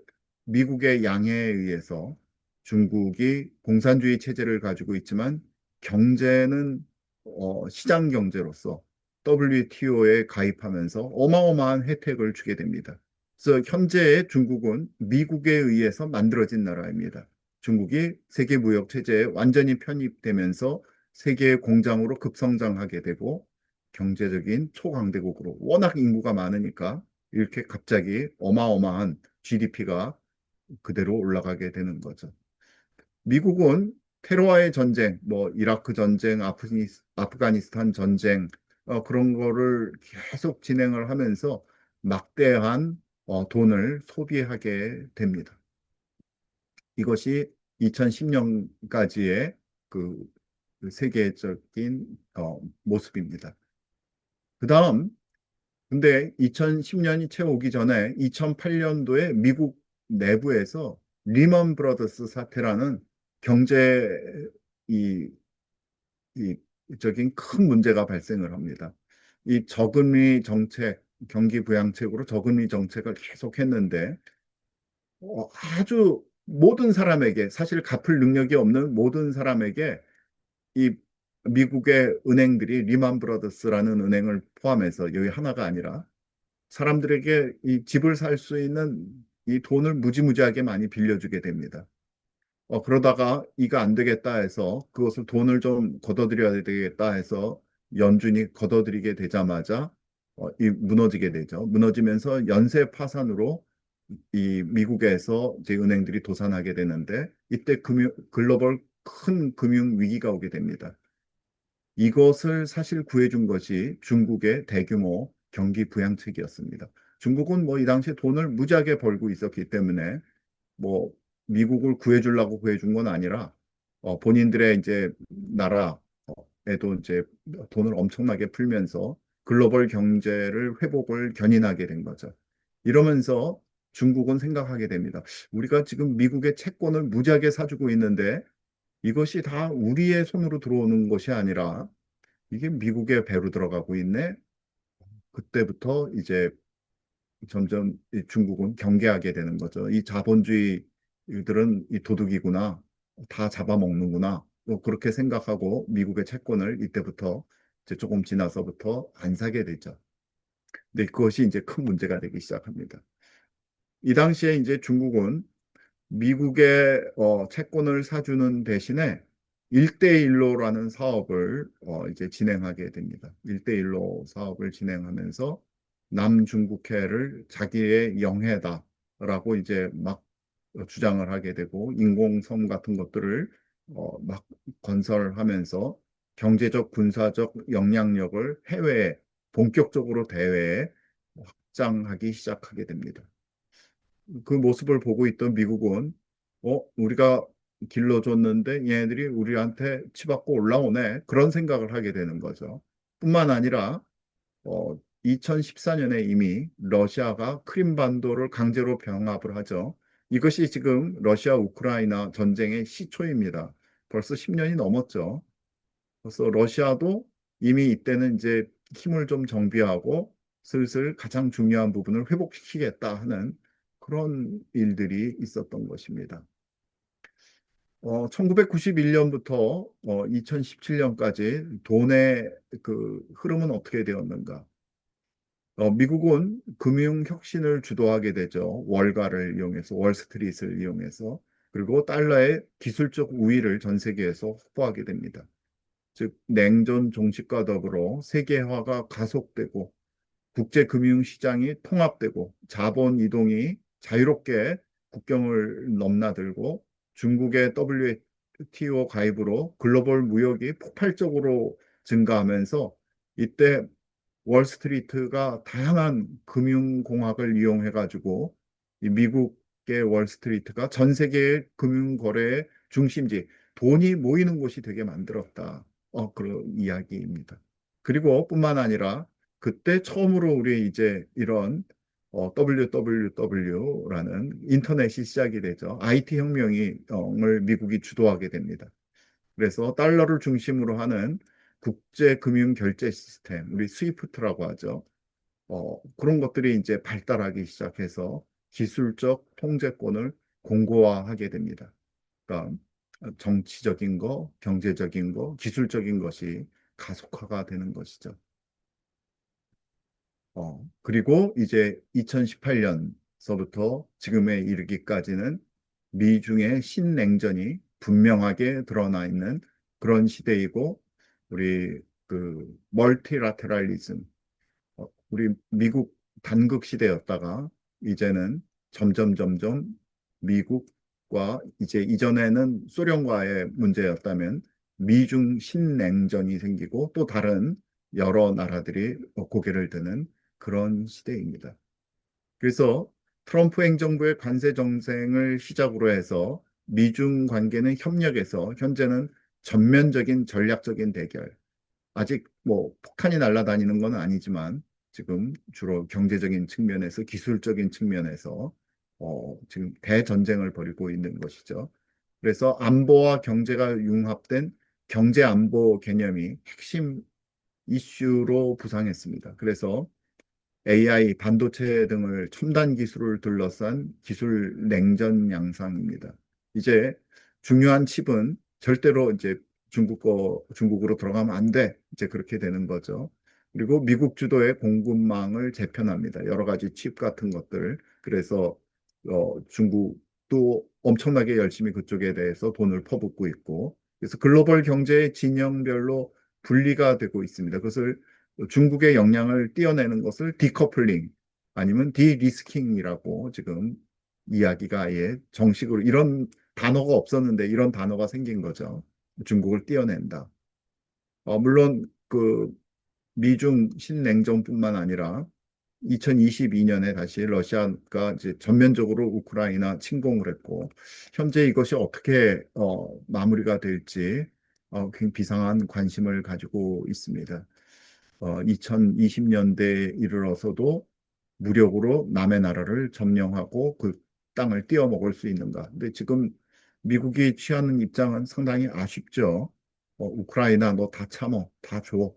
미국의 양해에 의해서 중국이 공산주의 체제를 가지고 있지만 경제는 시장 경제로서 WTO에 가입하면서 어마어마한 혜택을 주게 됩니다. 그래서 현재의 중국은 미국에 의해서 만들어진 나라입니다. 중국이 세계 무역 체제에 완전히 편입되면서 세계 공장으로 급성장하게 되고 경제적인 초강대국으로 워낙 인구가 많으니까 이렇게 갑자기 어마어마한 GDP가 그대로 올라가게 되는 거죠. 미국은 테러와의 전쟁, 뭐 이라크 전쟁, 아프가니스탄 전쟁 그런 거를 계속 진행을 하면서 막대한 돈을 소비하게 됩니다. 이것이 2010년까지의 그 세계적인 모습입니다. 그 다음, 근데 2010년이 채 오기 전에 2008년도에 미국 내부에서 리먼 브라더스 사태라는 경제 이, 이 적인 큰 문제가 발생을 합니다. 이 저금리 정책, 경기 부양책으로 저금리 정책을 계속했는데 아주 모든 사람에게 사실 갚을 능력이 없는 모든 사람에게 이 미국의 은행들이 리만 브라더스라는 은행을 포함해서 여기 하나가 아니라 사람들에게 이 집을 살 수 있는 이 돈을 무지무지하게 많이 빌려주게 됩니다. 그러다가 이거 안 되겠다 해서 그것을 돈을 좀 걷어들여야 되겠다 해서 연준이 걷어들이게 되자마자 이 무너지게 되죠. 무너지면서 연쇄 파산으로 이 미국에서 이제 은행들이 도산하게 되는데 이때 글로벌 큰 금융 위기가 오게 됩니다. 이것을 사실 구해준 것이 중국의 대규모 경기 부양책이었습니다. 중국은 뭐 이 당시에 돈을 무지하게 벌고 있었기 때문에 뭐 미국을 구해주려고 구해준 건 아니라 본인들의 이제 나라에도 이제 돈을 엄청나게 풀면서 글로벌 경제를 회복을 견인하게 된 거죠. 이러면서 중국은 생각하게 됩니다. 우리가 지금 미국의 채권을 무지하게 사주고 있는데 이것이 다 우리의 손으로 들어오는 것이 아니라 이게 미국의 배로 들어가고 있네. 그때부터 이제 점점 이 중국은 경계하게 되는 거죠. 이 자본주의들은 이 도둑이구나. 다 잡아먹는구나. 그렇게 생각하고 미국의 채권을 이때부터 이제 조금 지나서부터 안 사게 되죠. 근데 그것이 이제 큰 문제가 되기 시작합니다. 이 당시에 이제 중국은 미국의 채권을 사주는 대신에 1대1로라는 사업을 이제 진행하게 됩니다. 1대1로 사업을 진행하면서 남중국해를 자기의 영해다라고 이제 막 주장을 하게 되고 인공섬 같은 것들을 막 건설하면서 경제적, 군사적 영향력을 해외에 본격적으로 대외에 확장하기 시작하게 됩니다. 그 모습을 보고 있던 미국은 우리가 길러줬는데 얘네들이 우리한테 치받고 올라오네. 그런 생각을 하게 되는 거죠. 뿐만 아니라 2014년에 이미 러시아가 크림반도를 강제로 병합을 하죠. 이것이 지금 러시아 우크라이나 전쟁의 시초입니다. 벌써 10년이 넘었죠. 그래서 러시아도 이미 이때는 이제 힘을 좀 정비하고 슬슬 가장 중요한 부분을 회복시키겠다 하는 그런 일들이 있었던 것입니다. 1991년부터 2017년까지 돈의 그 흐름은 어떻게 되었는가? 미국은 금융 혁신을 주도하게 되죠. 월가를 이용해서, 월스트리트를 이용해서. 그리고 달러의 기술적 우위를 전 세계에서 확보하게 됩니다. 즉 냉전 종식과 더불어 세계화가 가속되고 국제금융시장이 통합되고 자본 이동이 자유롭게 국경을 넘나들고 중국의 WTO 가입으로 글로벌 무역이 폭발적으로 증가하면서 이때 월스트리트가 다양한 금융공학을 이용해 가지고 이 미국의 월스트리트가 전 세계의 금융거래의 중심지, 돈이 모이는 곳이 되게 만들었다. 그런 이야기입니다. 그리고 뿐만 아니라 그때 처음으로 우리 이제 이런 WWW라는 인터넷이 시작이 되죠. IT 혁명을 미국이 주도하게 됩니다. 그래서 달러를 중심으로 하는 국제 금융 결제 시스템, 우리 스위프트라고 하죠. 그런 것들이 이제 발달하기 시작해서 기술적 통제권을 공고화하게 됩니다. 그러니까 정치적인 거, 경제적인 거, 기술적인 것이 가속화가 되는 것이죠. 그리고 이제 2018년서부터 지금에 이르기까지는 미중의 신냉전이 분명하게 드러나 있는 그런 시대이고, 우리 그 멀티라테랄리즘, 우리 미국 단극 시대였다가 이제는 점점 미국과 이제 이전에는 소련과의 문제였다면 미중 신냉전이 생기고 또 다른 여러 나라들이 고개를 드는 그런 시대입니다. 그래서 트럼프 행정부의 관세 정쟁을 시작으로 해서 미중 관계는 협력에서 현재는 전면적인 전략적인 대결, 아직 뭐 폭탄이 날아다니는 건 아니지만 지금 주로 경제적인 측면에서 기술적인 측면에서 지금 대전쟁을 벌이고 있는 것이죠. 그래서 안보와 경제가 융합된 경제 안보 개념이 핵심 이슈로 부상했습니다. 그래서 AI, 반도체 등을 첨단 기술을 둘러싼 기술 냉전 양상입니다. 이제 중요한 칩은 절대로 이제 중국으로 들어가면 안 돼. 이제 그렇게 되는 거죠. 그리고 미국 주도의 공급망을 재편합니다. 여러 가지 칩 같은 것들. 그래서 중국도 엄청나게 열심히 그쪽에 대해서 돈을 퍼붓고 있고, 그래서 글로벌 경제의 진영별로 분리가 되고 있습니다. 그것을 중국의 역량을 띄어내는 것을 디커플링 아니면 디리스킹이라고 지금 이야기가 아예 정식으로 이런 단어가 없었는데 이런 단어가 생긴 거죠. 중국을 띄어낸다. 물론 그 미중 신냉전뿐만 아니라 2022년에 다시 러시아가 이제 전면적으로 우크라이나 침공을 했고 현재 이것이 어떻게 마무리가 될지 굉장히 비상한 관심을 가지고 있습니다. 2020년대에 이르러서도 무력으로 남의 나라를 점령하고 그 땅을 띄어먹을 수 있는가. 근데 지금 미국이 취하는 입장은 상당히 아쉽죠. 우크라이나 너 다 참어, 다 줘.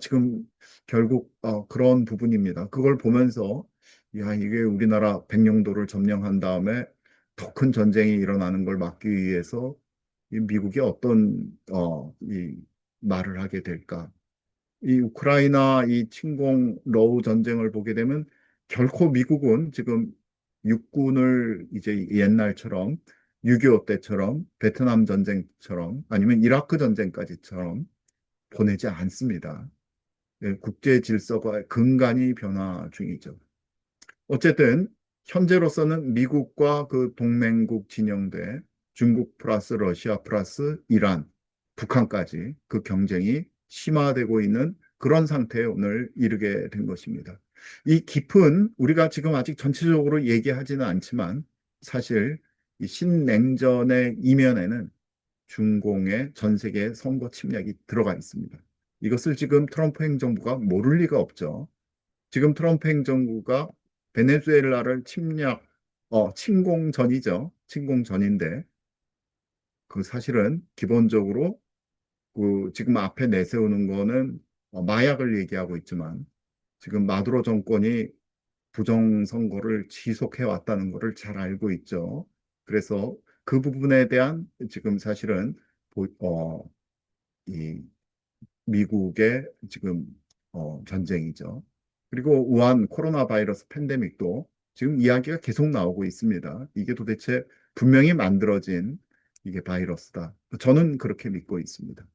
지금 결국 그런 부분입니다. 그걸 보면서 야, 이게 우리나라 백령도를 점령한 다음에 더 큰 전쟁이 일어나는 걸 막기 위해서 이 미국이 어떤 이 말을 하게 될까? 이 우크라이나 이 침공 러우 전쟁을 보게 되면 결코 미국은 지금 육군을 이제 옛날처럼 6.25 때처럼 베트남 전쟁처럼 아니면 이라크 전쟁까지처럼 보내지 않습니다. 예, 국제 질서가 근간이 변화 중이죠. 어쨌든 현재로서는 미국과 그 동맹국 진영대 중국 플러스 러시아 플러스 이란, 북한까지 그 경쟁이 심화되고 있는 그런 상태에 오늘 이르게 된 것입니다. 이 깊은 우리가 지금 아직 전체적으로 얘기하지는 않지만 사실 이 신냉전의 이면에는 중공의 전 세계 선거 침략이 들어가 있습니다. 이것을 지금 트럼프 행정부가 모를 리가 없죠. 지금 트럼프 행정부가 베네수엘라를 침공 전이죠. 침공 전인데, 그 사실은 기본적으로 그 지금 앞에 내세우는 거는 마약을 얘기하고 있지만, 지금 마두로 정권이 부정선거를 지속해 왔다는 것을 잘 알고 있죠. 그래서 그 부분에 대한 지금 사실은 이 미국의 지금 전쟁이죠. 그리고 우한 코로나 바이러스 팬데믹도 지금 이야기가 계속 나오고 있습니다. 이게 도대체 분명히 만들어진 이게 바이러스다. 저는 그렇게 믿고 있습니다.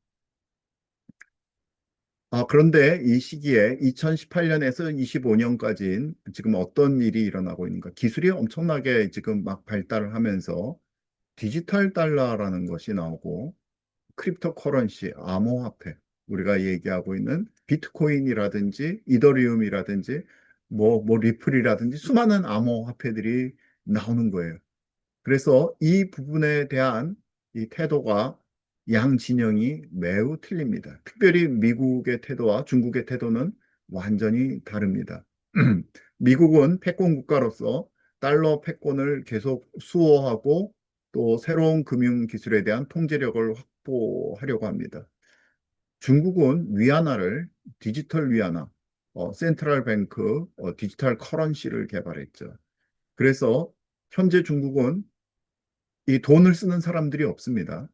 그런데 이 시기에 2018년에서 25년까지는 지금 어떤 일이 일어나고 있는가? 기술이 엄청나게 지금 막 발달을 하면서 디지털 달러라는 것이 나오고 크립토 커런시, 암호화폐, 우리가 얘기하고 있는 비트코인이라든지 이더리움이라든지 뭐 리플이라든지 수많은 암호화폐들이 나오는 거예요. 그래서 이 부분에 대한 이 태도가 양 진영이 매우 틀립니다. 특별히 미국의 태도와 중국의 태도는 완전히 다릅니다. 미국은 패권 국가로서 달러 패권을 계속 수호하고 또 새로운 금융 기술에 대한 통제력을 확보하려고 합니다. 중국은 위안화를 디지털 위안화, 센트럴 뱅크 디지털 커런시를 개발했죠. 그래서 현재 중국은 이 돈을 쓰는 사람들이 없습니다.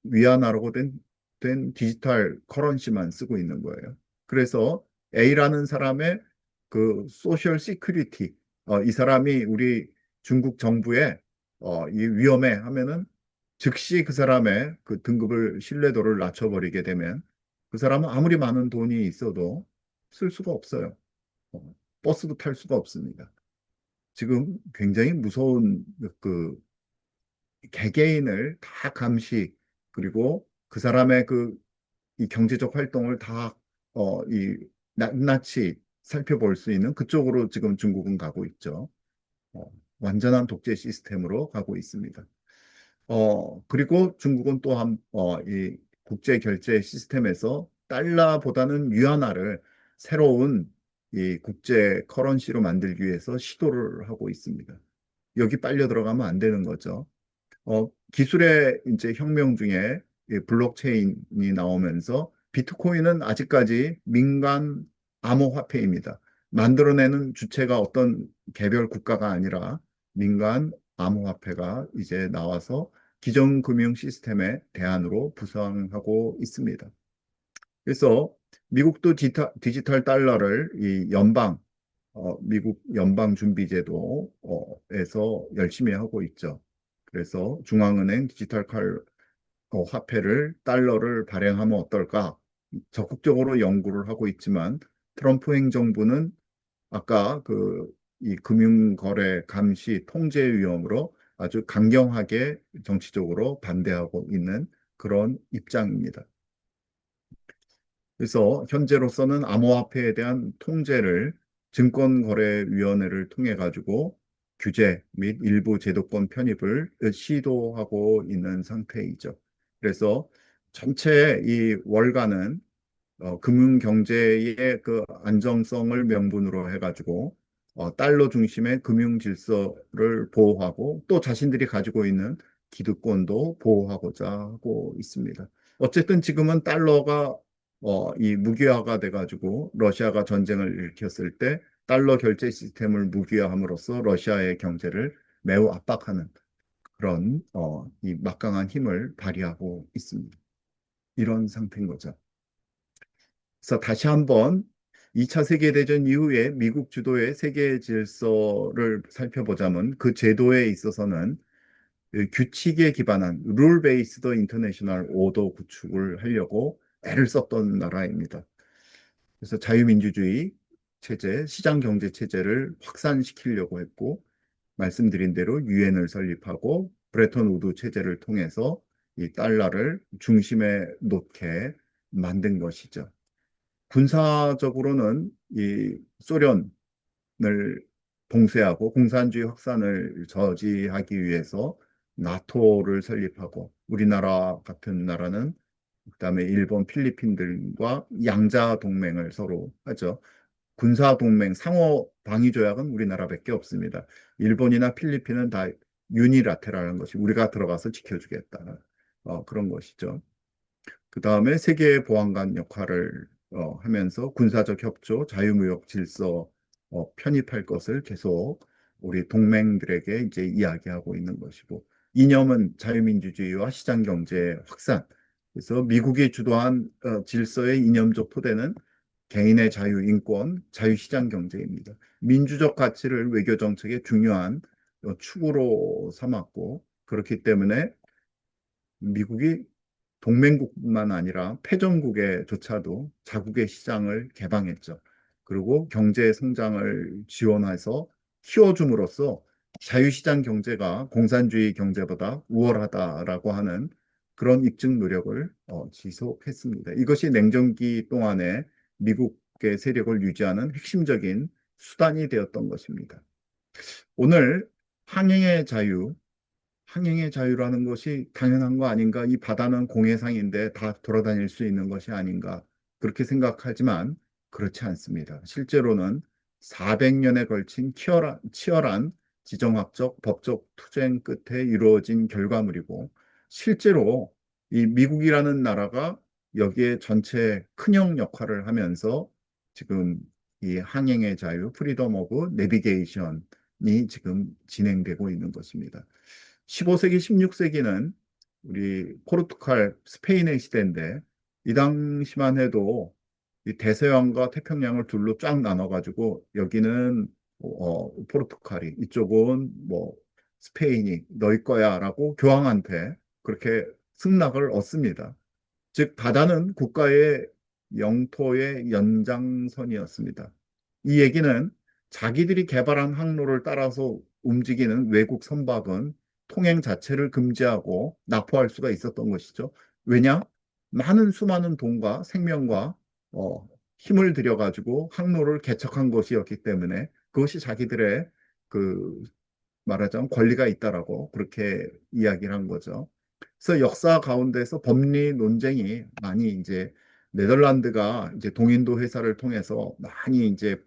위안화라고 된 디지털 커런시만 쓰고 있는 거예요. 그래서 A라는 사람의 그 소셜 시큐리티, 이 사람이 우리 중국 정부에 이 위험해 하면은 즉시 그 사람의 그 등급을 신뢰도를 낮춰버리게 되면 그 사람은 아무리 많은 돈이 있어도 쓸 수가 없어요. 어, 버스도 탈 수가 없습니다. 지금 굉장히 무서운 그 개개인을 다 감시 그리고 그 사람의 그 이 경제적 활동을 다 이 낱낱이 살펴볼 수 있는 그쪽으로 지금 중국은 가고 있죠. 어, 완전한 독재 시스템으로 가고 있습니다. 그리고 중국은 또한 이 국제 결제 시스템에서 달러보다는 위안화를 새로운 이 국제 커런시로 만들기 위해서 시도를 하고 있습니다. 여기 빨려 들어가면 안 되는 거죠. 기술의 이제 혁명 중에 이 블록체인이 나오면서 비트코인은 아직까지 민간 암호화폐입니다. 만들어내는 주체가 어떤 개별 국가가 아니라 민간 암호화폐가 이제 나와서 기존 금융 시스템의 대안으로 부상하고 있습니다. 그래서 미국도 디지털 달러를 이 미국 연방준비제도에서 열심히 하고 있죠. 그래서 중앙은행 디지털 화폐를 달러를 발행하면 어떨까? 적극적으로 연구를 하고 있지만 트럼프 행정부는 아까 그 이 금융거래 감시 통제 위험으로 아주 강경하게 정치적으로 반대하고 있는 그런 입장입니다. 그래서 현재로서는 암호화폐에 대한 통제를 증권거래위원회를 통해 가지고 규제 및 일부 제도권 편입을 시도하고 있는 상태이죠. 그래서 전체 이 월가는 금융 경제의 그 안정성을 명분으로 해가지고 달러 중심의 금융 질서를 보호하고 또 자신들이 가지고 있는 기득권도 보호하고자 하고 있습니다. 어쨌든 지금은 달러가 이 무기화가 돼가지고 러시아가 전쟁을 일으켰을 때 달러 결제 시스템을 무기화함으로써 러시아의 경제를 매우 압박하는 그런 이 막강한 힘을 발휘하고 있습니다. 이런 상태인 거죠. 그래서 다시 한번 2차 세계대전 이후에 미국 주도의 세계 질서를 살펴보자면 그 제도에 있어서는 그 규칙에 기반한 룰 베이스드 인터내셔널 오더 구축을 하려고 애를 썼던 나라입니다. 그래서 자유민주주의 체제, 시장 경제 체제를 확산시키려고 했고 말씀드린 대로 유엔을 설립하고 브레턴 우드 체제를 통해서 이 달러를 중심에 놓게 만든 것이죠. 군사적으로는 이 소련을 봉쇄하고 공산주의 확산을 저지하기 위해서 나토를 설립하고 우리나라 같은 나라는 그다음에 일본, 필리핀들과 양자 동맹을 서로 하죠. 군사 동맹, 상호 방위 조약은 우리나라밖에 없습니다. 일본이나 필리핀은 다 유니라테랄한 것이 우리가 들어가서 지켜주겠다. 그런 것이죠. 그 다음에 세계 보안관 역할을 하면서 군사적 협조, 자유무역 질서 편입할 것을 계속 우리 동맹들에게 이제 이야기하고 있는 것이고 이념은 자유민주주의와 시장경제 확산. 그래서 미국이 주도한 질서의 이념적 토대는 개인의 자유, 인권, 자유시장 경제입니다. 민주적 가치를 외교 정책의 중요한 축으로 삼았고 그렇기 때문에 미국이 동맹국뿐만 아니라 패전국에조차도 자국의 시장을 개방했죠. 그리고 경제 성장을 지원해서 키워줌으로써 자유시장 경제가 공산주의 경제보다 우월하다라고 하는 그런 입증 노력을 지속했습니다. 이것이 냉전기 동안에 미국의 세력을 유지하는 핵심적인 수단이 되었던 것입니다. 오늘 항행의 자유, 항행의 자유라는 것이 당연한 거 아닌가? 이 바다는 공해상인데 다 돌아다닐 수 있는 것이 아닌가? 그렇게 생각하지만 그렇지 않습니다. 실제로는 400년에 걸친 치열한 지정학적, 법적 투쟁 끝에 이루어진 결과물이고 실제로 이 미국이라는 나라가 여기에 전체 큰형 역할을 하면서 지금 이 항행의 자유, 프리덤 오브 내비게이션 지금 진행되고 있는 것입니다. 15세기, 16세기는 우리 포르투갈, 스페인의 시대인데 이 당시만 해도 이 대서양과 태평양을 둘로 쫙 나눠가지고 여기는 포르투갈이 이쪽은 뭐 스페인이 너희 거야라고 교황한테 그렇게 승낙을 얻습니다. 즉 바다는 국가의 영토의 연장선이었습니다. 이 얘기는 자기들이 개발한 항로를 따라서 움직이는 외국 선박은 통행 자체를 금지하고 납포할 수가 있었던 것이죠. 왜냐? 많은 수많은 돈과 생명과 힘을 들여가지고 항로를 개척한 것이었기 때문에 그것이 자기들의 그 말하자면 권리가 있다라고 그렇게 이야기를 한 거죠. 그래서 역사 가운데서 법리 논쟁이 많이 이제 네덜란드가 이제 동인도 회사를 통해서 많이 이제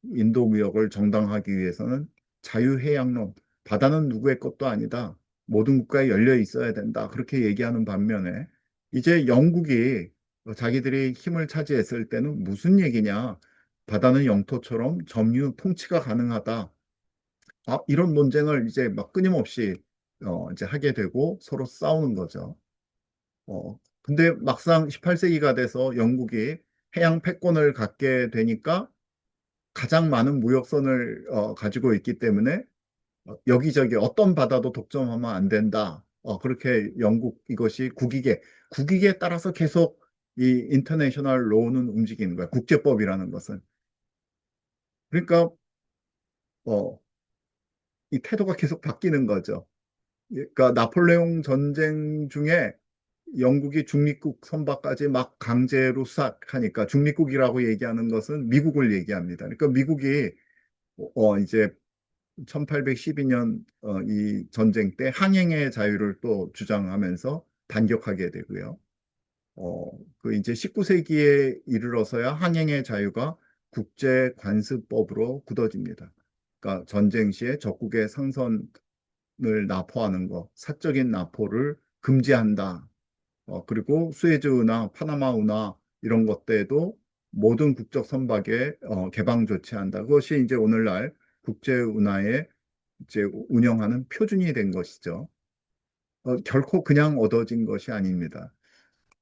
인도 무역을 정당화하기 위해서는 자유해양론, 바다는 누구의 것도 아니다. 모든 국가에 열려 있어야 된다. 그렇게 얘기하는 반면에 이제 영국이 자기들이 힘을 차지했을 때는 무슨 얘기냐? 바다는 영토처럼 점유 통치가 가능하다. 이런 논쟁을 이제 막 끊임없이 이제 하게 되고 서로 싸우는 거죠. 근데 막상 18세기가 돼서 영국이 해양 패권을 갖게 되니까 가장 많은 무역선을 가지고 있기 때문에 여기저기 어떤 바다도 독점하면 안 된다. 그렇게 영국 이것이 국익에 따라서 계속 이 인터내셔널 로우는 움직이는 거야. 국제법이라는 것은. 그러니까 어, 이 태도가 계속 바뀌는 거죠. 그러니까 나폴레옹 전쟁 중에 영국이 중립국 선박까지 막 강제로 수락하니까 중립국이라고 얘기하는 것은 미국을 얘기합니다. 그러니까 미국이 이제 1812년 이 전쟁 때 항행의 자유를 또 주장하면서 반격하게 되고요. 그 이제 19세기에 이르러서야 항행의 자유가 국제 관습법으로 굳어집니다. 그러니까 전쟁 시에 적국의 상선을 납포하는 것, 사적인 납포를 금지한다. 그리고 수에즈운하, 파나마운하 이런 것들도 모든 국적 선박에 개방 조치한다. 그것이 이제 오늘날 국제운하에 이제 운영하는 표준이 된 것이죠. 결코 그냥 얻어진 것이 아닙니다.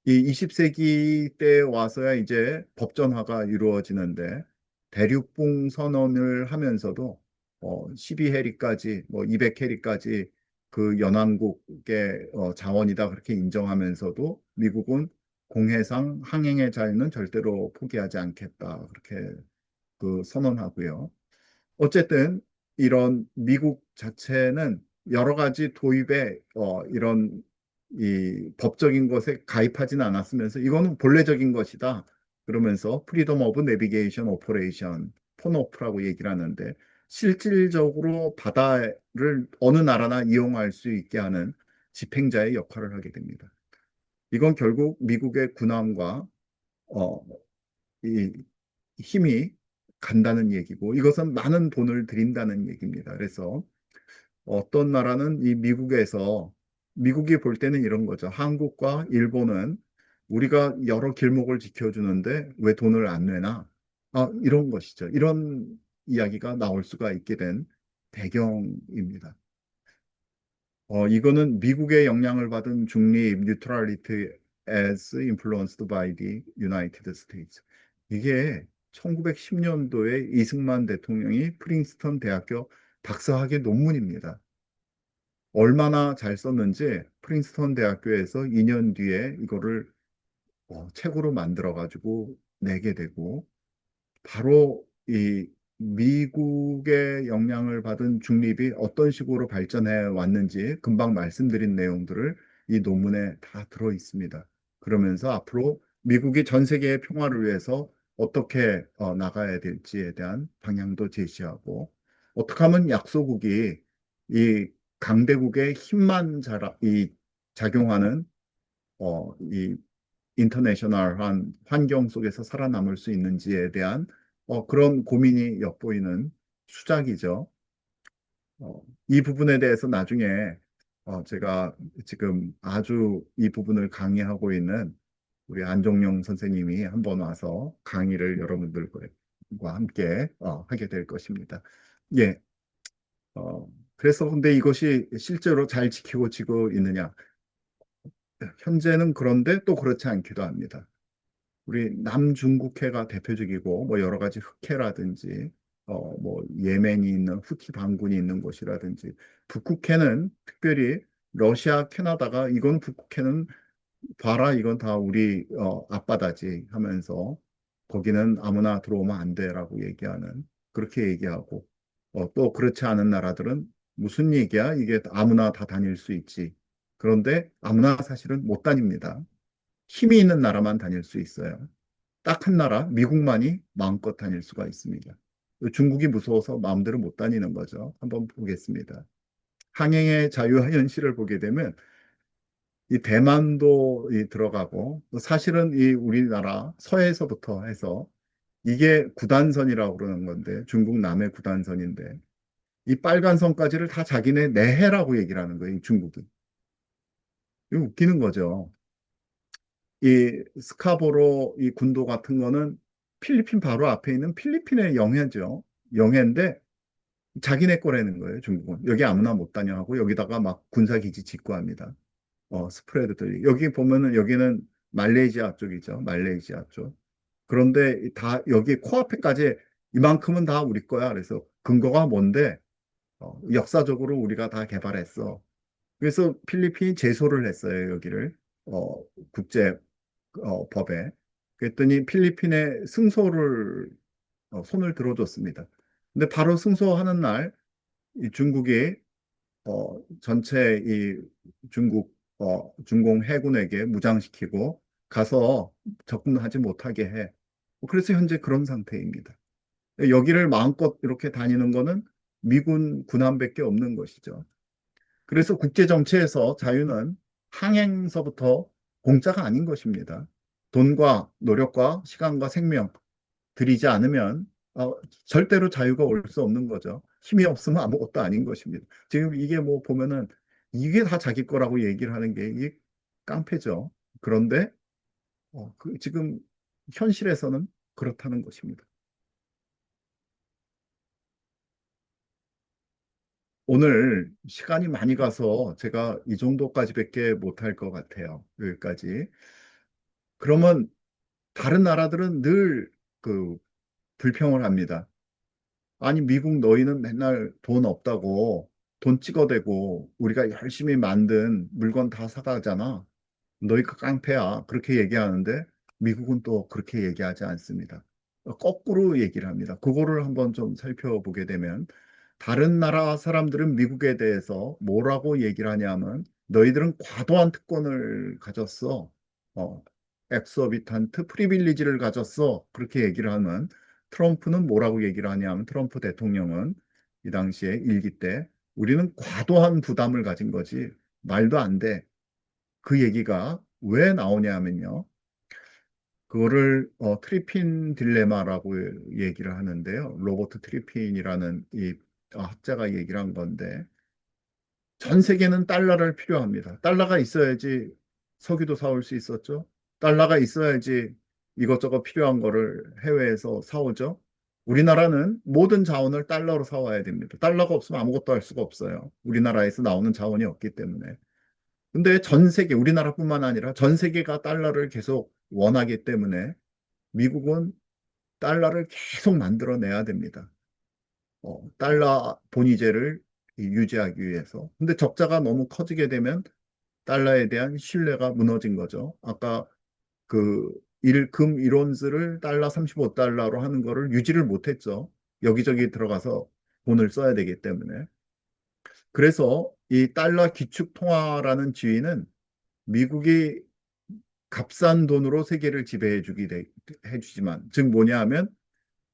이 20세기 때 와서야 이제 법전화가 이루어지는데 대륙봉 선언을 하면서도 12해리까지 뭐 200해리까지 그 연안국의 자원이다 그렇게 인정하면서도 미국은 공해상 항행의 자유는 절대로 포기하지 않겠다 그렇게 그 선언하고요. 어쨌든 이런 미국 자체는 여러 가지 도입에 이런 이 법적인 것에 가입하지는 않았으면서 이거는 본래적인 것이다. 그러면서 프리덤 오브 내비게이션 오퍼레이션 폰오프라고 얘기를 하는데 실질적으로 바다를 어느 나라나 이용할 수 있게 하는 집행자의 역할을 하게 됩니다. 이건 결국 미국의 군함과 어, 이 힘이 간다는 얘기고 이것은 많은 돈을 들인다는 얘기입니다. 그래서 어떤 나라는 이 미국이 볼 때는 이런 거죠. 한국과 일본은 우리가 여러 길목을 지켜주는데 왜 돈을 안 내나? 이런 것이죠. 이런 이야기가 나올 수가 있게 된 배경입니다. 이거는 미국의 영향을 받은 중립, neutrality as influenced by the United States. 이게 1910년도에 이승만 대통령이 프린스턴 대학교 박사학위 논문입니다. 얼마나 잘 썼는지 프린스턴 대학교에서 2년 뒤에 이거를 책으로 만들어 가지고 내게 되고 바로 이 미국의 영향을 받은 중립이 어떤 식으로 발전해 왔는지 금방 말씀드린 내용들을 이 논문에 다 들어 있습니다. 그러면서 앞으로 미국이 전 세계의 평화를 위해서 어떻게 나가야 될지에 대한 방향도 제시하고 어떻게 하면 약소국이 이 강대국의 힘만 작용하는 이 인터내셔널한 환경 속에서 살아남을 수 있는지에 대한 그런 고민이 엿보이는 수작이죠. 이 부분에 대해서 나중에 제가 지금 아주 이 부분을 강의하고 있는 우리 안종용 선생님이 한번 와서 강의를 여러분들과 함께 하게 될 것입니다. 예, 그래서 근데 이것이 실제로 잘 지키고 있느냐? 현재는 그런데 또 그렇지 않기도 합니다. 우리 남중국해가 대표적이고 뭐 여러 가지 흑해라든지 뭐 예멘이 있는 후티 반군이 있는 곳이라든지 북극해는 특별히 러시아, 캐나다가 이건 북극해는 봐라 이건 다 우리 앞바다지 하면서 거기는 아무나 들어오면 안 돼라고 얘기하는 그렇게 얘기하고 또 그렇지 않은 나라들은 무슨 얘기야 이게 아무나 다 다닐 수 있지. 그런데 아무나 사실은 못 다닙니다. 힘이 있는 나라만 다닐 수 있어요. 딱 한 나라, 미국만이 마음껏 다닐 수가 있습니다. 중국이 무서워서 마음대로 못 다니는 거죠. 한번 보겠습니다. 항해의 자유화 현실을 보게 되면 이 대만도 들어가고 사실은 이 우리나라 서해에서부터 해서 이게 구단선이라고 그러는 건데 중국 남해 구단선인데 이 빨간 선까지를 다 자기네 내해라고 얘기를 하는 거예요. 이 중국이. 이거 웃기는 거죠. 이 스카보로 이 군도 같은 거는 필리핀 바로 앞에 있는 필리핀의 영해죠. 영해인데 자기네 거라는 거예요, 중국은. 여기 아무나 못 다녀 하고 여기다가 막 군사기지 짓고 합니다. 스프레드들이. 여기 보면은 여기는 말레이시아 쪽이죠. 말레이시아 쪽. 그런데 다 여기 코앞에까지 이만큼은 다 우리 거야. 그래서 근거가 뭔데? 역사적으로 우리가 다 개발했어. 그래서 필리핀이 제소를 했어요, 여기를. 국제 법에. 그랬더니 필리핀에 승소를 손을 들어줬습니다. 근데 바로 승소하는 날 이 중국이 전체 이 중국 중공 해군에게 무장시키고 가서 접근하지 못하게 해. 그래서 현재 그런 상태입니다. 여기를 마음껏 이렇게 다니는 거는 미군 군함밖에 없는 것이죠. 그래서 국제 정치에서 자유는 항행서부터 공짜가 아닌 것입니다. 돈과 노력과 시간과 생명 들이지 않으면 절대로 자유가 올 수 없는 거죠. 힘이 없으면 아무것도 아닌 것입니다. 지금 이게 뭐 보면은 이게 다 자기 거라고 얘기를 하는 게 이게 깡패죠. 그런데 지금 현실에서는 그렇다는 것입니다. 오늘 시간이 많이 가서 제가 이 정도까지밖에 못할 것 같아요. 여기까지. 그러면 다른 나라들은 늘 그 불평을 합니다. 아니, 미국 너희는 맨날 돈 없다고 돈 찍어대고 우리가 열심히 만든 물건 다 사가잖아. 너희가 깡패야. 그렇게 얘기하는데 미국은 또 그렇게 얘기하지 않습니다. 거꾸로 얘기를 합니다. 그거를 한번 좀 살펴보게 되면 다른 나라 사람들은 미국에 대해서 뭐라고 얘기를 하냐면 너희들은 과도한 특권을 가졌어. 어, 엑소비탄트 프리빌리지를 가졌어. 그렇게 얘기를 하면 트럼프는 뭐라고 얘기를 하냐면 트럼프 대통령은 이 당시에 일기 때 우리는 과도한 부담을 가진 거지 말도 안 돼. 그 얘기가 왜 나오냐면요. 그거를 트리핀 딜레마라고 얘기를 하는데요. 로버트 트리핀이라는 이 학자가 얘기를 한 건데 전 세계는 달러를 필요합니다. 달러가 있어야지 석유도 사올 수 있었죠. 달러가 있어야지 이것저것 필요한 거를 해외에서 사오죠. 우리나라는 모든 자원을 달러로 사와야 됩니다. 달러가 없으면 아무것도 할 수가 없어요. 우리나라에서 나오는 자원이 없기 때문에. 근데 전 세계, 우리나라뿐만 아니라 전 세계가 달러를 계속 원하기 때문에 미국은 달러를 계속 만들어내야 됩니다. 달러 본위제를 유지하기 위해서. 근데 적자가 너무 커지게 되면 달러에 대한 신뢰가 무너진 거죠. 아까 그 금 1온스를 달러 35달러로 하는 거를 유지를 못했죠. 여기저기 들어가서 돈을 써야 되기 때문에. 그래서 이 달러 기축 통화라는 지위는 미국이 값싼 돈으로 세계를 해주지만, 즉 뭐냐 하면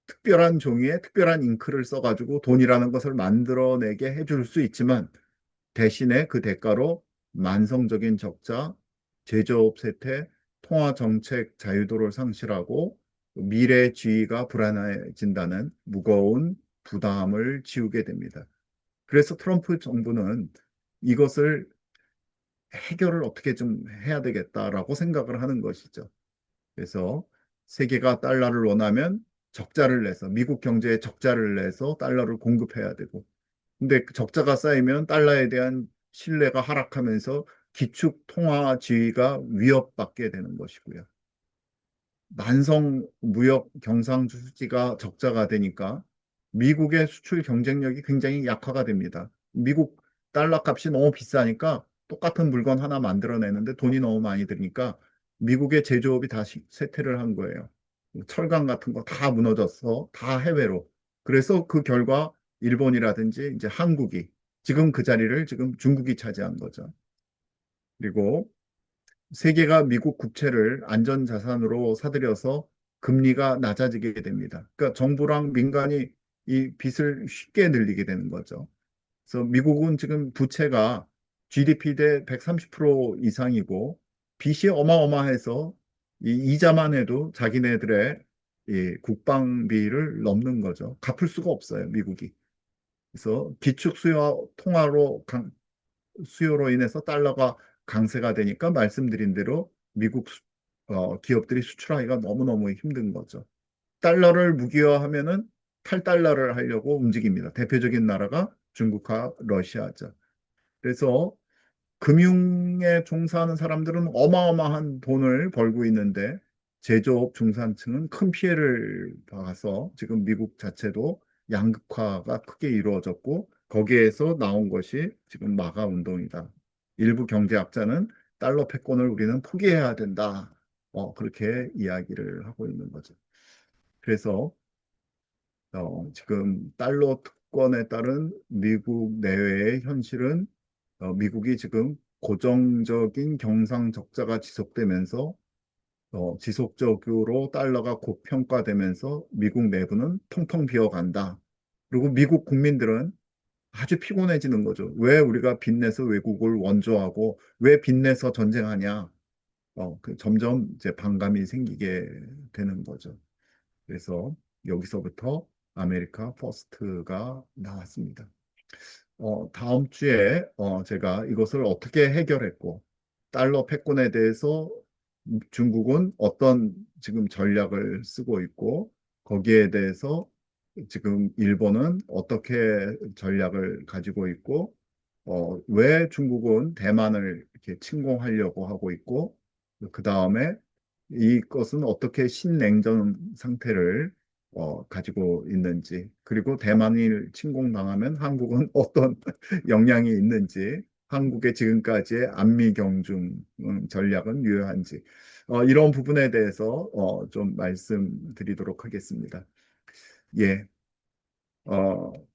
특별한 종이에 특별한 잉크를 써가지고 돈이라는 것을 만들어내게 해줄 수 있지만 대신에 그 대가로 만성적인 적자, 제조업 쇠퇴, 통화 정책 자유도를 상실하고 미래 지위가 불안해진다는 무거운 부담을 지우게 됩니다. 그래서 트럼프 정부는 이것을 해결을 어떻게 좀 해야 되겠다라고 생각을 하는 것이죠. 그래서 세계가 달러를 원하면 적자를 내서 미국 경제에 적자를 내서 달러를 공급해야 되고 근데 그 적자가 쌓이면 달러에 대한 신뢰가 하락하면서 기축 통화 지위가 위협받게 되는 것이고요. 만성 무역 경상수지가 적자가 되니까 미국의 수출 경쟁력이 굉장히 약화가 됩니다. 미국 달러 값이 너무 비싸니까 똑같은 물건 하나 만들어내는데 돈이 너무 많이 드니까 미국의 제조업이 다시 쇠퇴를 한 거예요. 철강 같은 거 다 무너졌어. 다 해외로. 그래서 그 결과 일본이라든지 이제 한국이 지금 그 자리를 지금 중국이 차지한 거죠. 그리고 세계가 미국 국채를 안전자산으로 사들여서 금리가 낮아지게 됩니다. 그러니까 정부랑 민간이 이 빚을 쉽게 늘리게 되는 거죠. 그래서 미국은 지금 부채가 GDP 대 130% 이상이고 빚이 어마어마해서 이 이자만 해도 자기네들의 이 국방비를 넘는 거죠. 갚을 수가 없어요, 미국이. 그래서 기축 수요 통화로 수요로 인해서 달러가 강세가 되니까 말씀드린 대로 미국 기업들이 수출하기가 너무너무 힘든 거죠. 달러를 무기화하면은 탈달러를 하려고 움직입니다. 대표적인 나라가 중국과 러시아죠. 그래서 금융에 종사하는 사람들은 어마어마한 돈을 벌고 있는데 제조업 중산층은 큰 피해를 봐서 지금 미국 자체도 양극화가 크게 이루어졌고 거기에서 나온 것이 지금 마가 운동이다. 일부 경제학자는 달러 패권을 우리는 포기해야 된다. 그렇게 이야기를 하고 있는 거죠. 그래서 지금 달러 특권에 따른 미국 내외의 현실은 미국이 지금 고정적인 경상 적자가 지속되면서 지속적으로 달러가 고평가되면서 미국 내부는 텅텅 비어간다. 그리고 미국 국민들은 아주 피곤해지는 거죠. 왜 우리가 빚내서 외국을 원조하고 왜 빚내서 전쟁하냐? 점점 이제 반감이 생기게 되는 거죠. 그래서 여기서부터 아메리카 퍼스트가 나왔습니다. 다음 주에 제가 이것을 어떻게 해결했고, 달러 패권에 대해서 중국은 어떤 지금 전략을 쓰고 있고, 거기에 대해서 지금 일본은 어떻게 전략을 가지고 있고, 왜 중국은 대만을 이렇게 침공하려고 하고 있고, 그 다음에 이것은 어떻게 신냉전 상태를 가지고 있는지, 그리고 대만이 침공당하면 한국은 어떤 영향이 있는지, 한국의 지금까지의 안미 경중 전략은 유효한지, 이런 부분에 대해서 좀 말씀드리도록 하겠습니다. 예,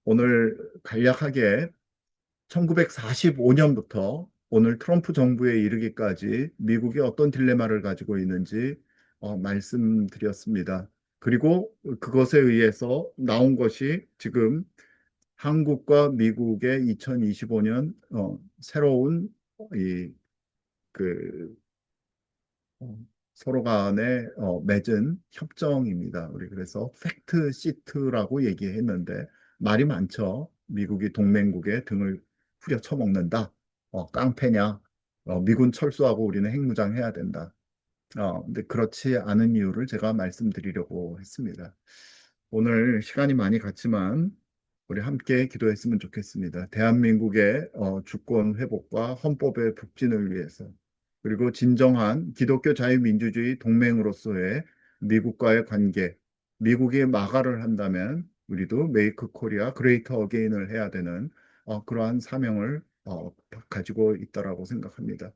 오늘 간략하게 1945년부터 오늘 트럼프 정부에 이르기까지 미국이 어떤 딜레마를 가지고 있는지 말씀드렸습니다. 그리고 그것에 의해서 나온 것이 지금 한국과 미국의 2025년 새로운 이 그 서로 간에 맺은 협정입니다. 우리 그래서 팩트 시트라고 얘기했는데 말이 많죠. 미국이 동맹국의 등을 후려쳐 먹는다. 깡패냐? 미군 철수하고 우리는 핵무장 해야 된다. 근데 그렇지 않은 이유를 제가 말씀드리려고 했습니다. 오늘 시간이 많이 갔지만 우리 함께 기도했으면 좋겠습니다. 대한민국의 주권 회복과 헌법의 북진을 위해서 그리고 진정한 기독교 자유민주주의 동맹으로서의 미국과의 관계, 미국이 마가를 한다면 우리도 메이크 코리아 그레이터 어게인을 해야 되는 그러한 사명을 가지고 있다라고 생각합니다.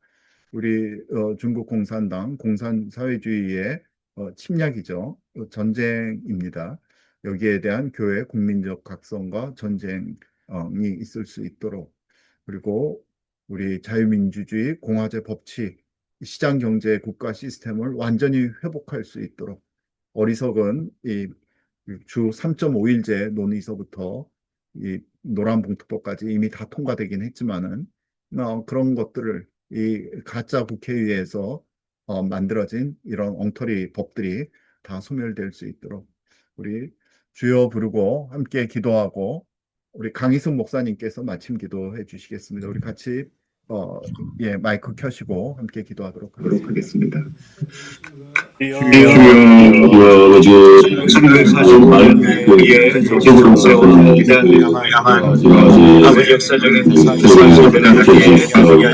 우리 중국 공산당 공산사회주의의 침략이죠. 전쟁입니다. 여기에 대한 교회 국민적 각성과 전쟁이 있을 수 있도록 그리고 우리 자유민주주의 공화제 법치 시장 경제 국가 시스템을 완전히 회복할 수 있도록 어리석은 이 주 3.5일제 논의서부터 이 노란봉투법까지 이미 다 통과되긴 했지만은 그런 것들을 이 가짜 국회의회에서 만들어진 이런 엉터리 법들이 다 소멸될 수 있도록 우리 주여 부르고 함께 기도하고 우리 강희숙 목사님께서 마침 기도해 주시겠습니다. 우리 같이 마이크 켜시고 함께 기도하도록 하겠습니다. 주여 주여 지금 사실 위에 지금 세워놓은 기다림을 향한 아버지 역사적인 사실을 하게 하시고